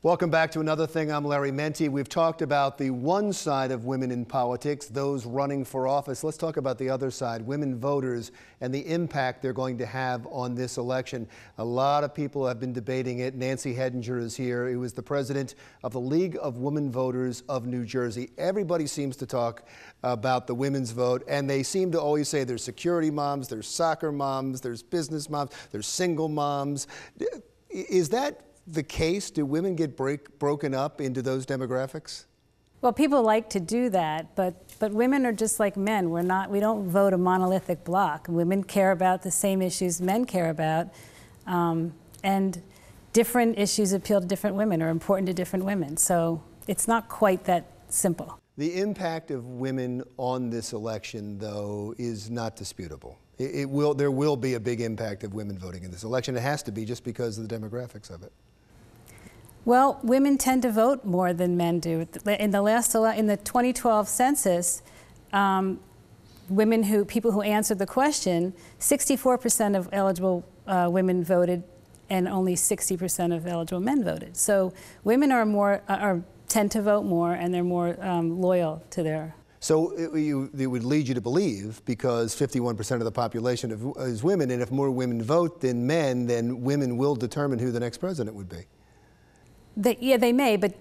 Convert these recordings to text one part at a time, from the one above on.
Welcome back to Another Thing. I'm Larry Menti. We've talked about the one side of women in politics, those running for office. Let's talk about the other side, women voters, and the impact they're going to have on this election. A lot of people have been debating it. Nancy Hedinger is here, who is the president of the League of Women Voters of New Jersey. Everybody seems to talk about the women's vote, and they seem to always say there's security moms, there's soccer moms, there's business moms, there's single moms. Is that the case? Do women get broken up into those demographics? Well, people like to do that, but women are just like men. We don't vote a monolithic block. Women care about the same issues men care about, and different issues appeal to different women or important to different women. So it's not quite that simple. The impact of women on this election, though, is not disputable. There will be a big impact of women voting in this election. It has to be, just because of the demographics of it. Well, women tend to vote more than men do. In the 2012 census, people who answered the question, 64% of eligible women voted, and only 60% of eligible men voted. So women tend to vote more, and they're more loyal to their. So it would lead you to believe, because 51% of the population is women, and if more women vote than men, then women will determine who the next president would be. Yeah, they may, but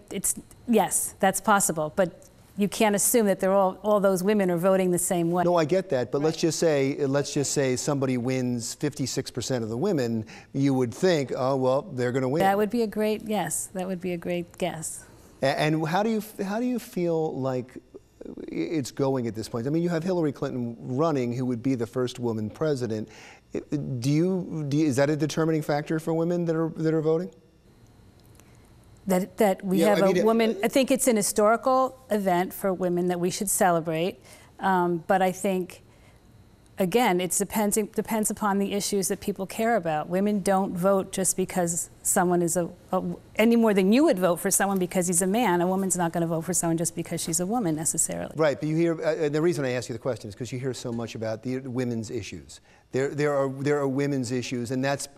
yes, that's possible. But you can't assume that all those women are voting the same way. No, I get that, but let's just say somebody wins 56% of the women. You would think, oh well, they're going to win. That would be a great guess. And how do you feel like it's going at this point? I mean, you have Hillary Clinton running, who would be the first woman president. Is that a determining factor for women that are voting? That we have a woman. I think it's an historical event for women that we should celebrate. But I think, again, it depends upon the issues that people care about. Women don't vote just because someone is any more than you would vote for someone because he's a man. A woman's not going to vote for someone just because she's a woman necessarily. Right, but you hear, the reason I ask you the question is because you hear so much about the women's issues. There are women's issues, and that's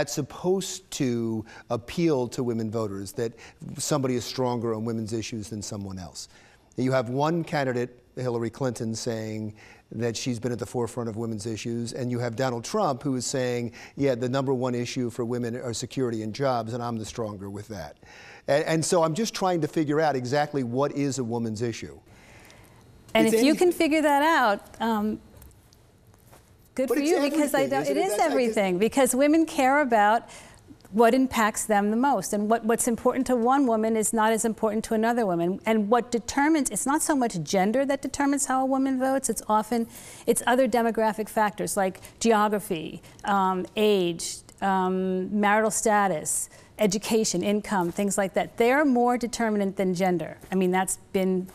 supposed to appeal to women voters, that somebody is stronger on women's issues than someone else. You have one candidate, Hillary Clinton, saying that she's been at the forefront of women's issues, and you have Donald Trump, who is saying, yeah, the #1 issue for women are security and jobs, and I'm the stronger with that. And so I'm just trying to figure out exactly what is a woman's issue. And if you can figure that out, good for you, because it is everything. Because women care about what impacts them the most, and what's important to one woman is not as important to another woman. And what determines, it's not so much gender that determines how a woman votes, it's other demographic factors like geography, age, marital status, education, income, things like that. They're more determinant than gender. I mean, that's been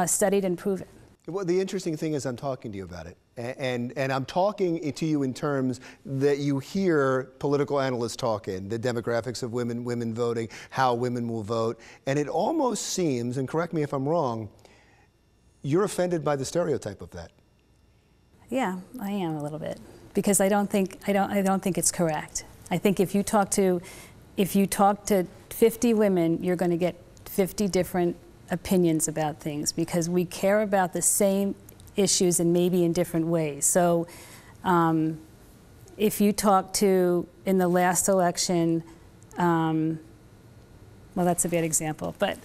studied and proven. Well, the interesting thing is I'm talking to you about it. And I'm talking to you in terms that you hear political analysts talking, the demographics of women voting, how women will vote. And it almost seems, and correct me if I'm wrong, you're offended by the stereotype of that. Yeah, I am a little bit, because I don't think it's correct. I think if you talk to 50 women, you're going to get 50 different opinions about things, because we care about the same issues and maybe in different ways. So if you talk to, in the last election, well, that's a bad example, but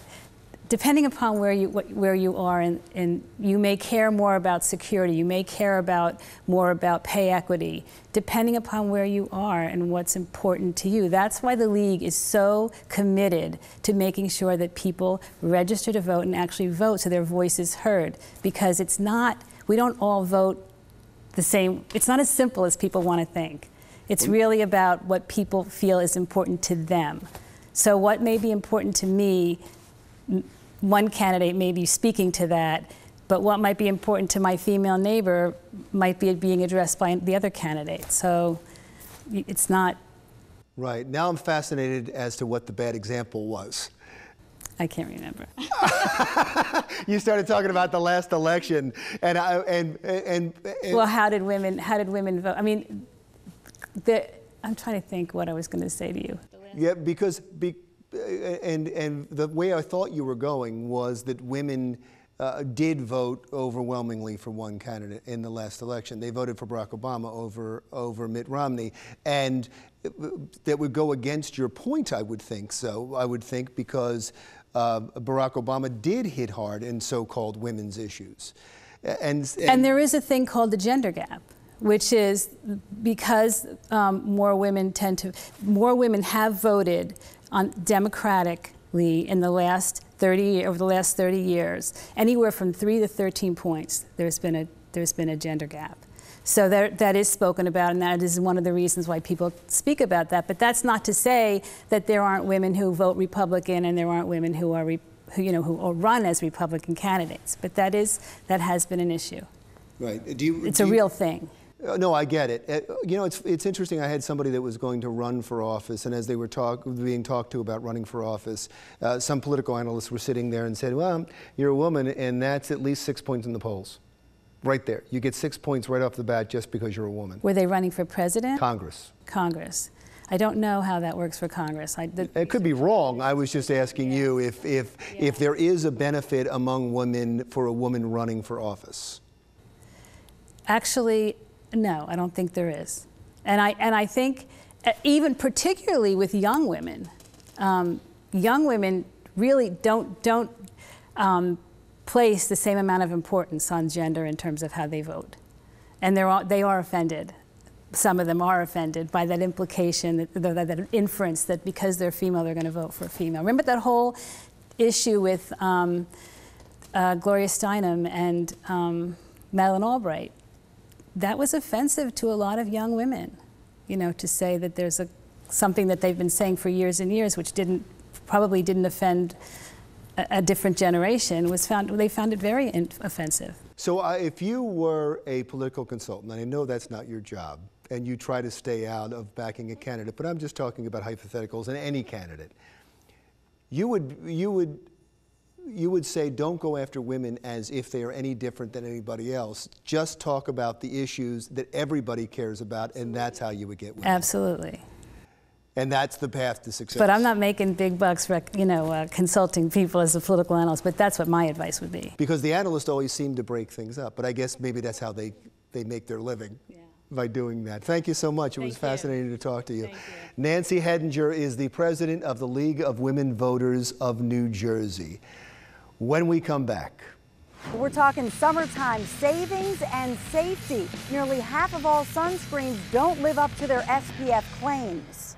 depending upon where you are, and you may care more about security, you may care more about pay equity, depending upon where you are and what's important to you. That's why the League is so committed to making sure that people register to vote and actually vote so their voice is heard, because we don't all vote the same. It's not as simple as people want to think. It's really about what people feel is important to them. So what may be important to me, one candidate may be speaking to that, but what might be important to my female neighbor might be being addressed by the other candidate. So it's not. Right. Now I'm fascinated as to what the bad example was. I can't remember. You started talking about the last election, and well, how did women vote? I mean, I'm trying to think what I was going to say to you. Yeah, because And the way I thought you were going was that women did vote overwhelmingly for one candidate in the last election. They voted for Barack Obama over Mitt Romney, and that would go against your point, I would think so. I would think because Barack Obama did hit hard in so-called women's issues. And there is a thing called the gender gap, which is because more women have voted on democratically in the last over the last 30 years, anywhere from 3 to 13 points, there's been a gender gap. So that is spoken about, and that is one of the reasons why people speak about that. But that's not to say that there aren't women who vote Republican and there aren't women who are who run as Republican candidates. But that has been an issue. Right. It's a real thing. No, I get it. You know, it's interesting. I had somebody that was going to run for office, and as they were being talked to about running for office, some political analysts were sitting there and said, well, you're a woman, and that's at least 6 points in the polls. Right there. You get 6 points right off the bat just because you're a woman. Were they running for president? Congress. Congress. I don't know how that works for Congress. It could be wrong. I was just asking you if there is a benefit among women for a woman running for office. Actually, no, I don't think there is. And I think even particularly with young women really don't place the same amount of importance on gender in terms of how they vote. And they are offended. Some of them are offended by that implication, that inference that because they're female, they're going to vote for a female. Remember that whole issue with Gloria Steinem and Madeleine Albright? That was offensive to a lot of young women, you know, to say that there's something that they've been saying for years and years, which probably didn't offend a different generation. They found it very offensive. So if you were a political consultant, and I know that's not your job, and you try to stay out of backing a candidate, but I'm just talking about hypotheticals and any candidate, you would say don't go after women as if they are any different than anybody else. Just talk about the issues that everybody cares about, and that's how you would get women. Absolutely. And that's the path to success. But I'm not making big bucks, consulting people as a political analyst, but that's what my advice would be. Because the analysts always seem to break things up, but I guess maybe that's how they make their living. Yeah. By doing that. Thank you so much. It was fascinating to talk to you. Thank you. Nancy Hedinger is the president of the League of Women Voters of New Jersey. When we come back, we're talking summertime savings and safety. Nearly half of all sunscreens don't live up to their SPF claims.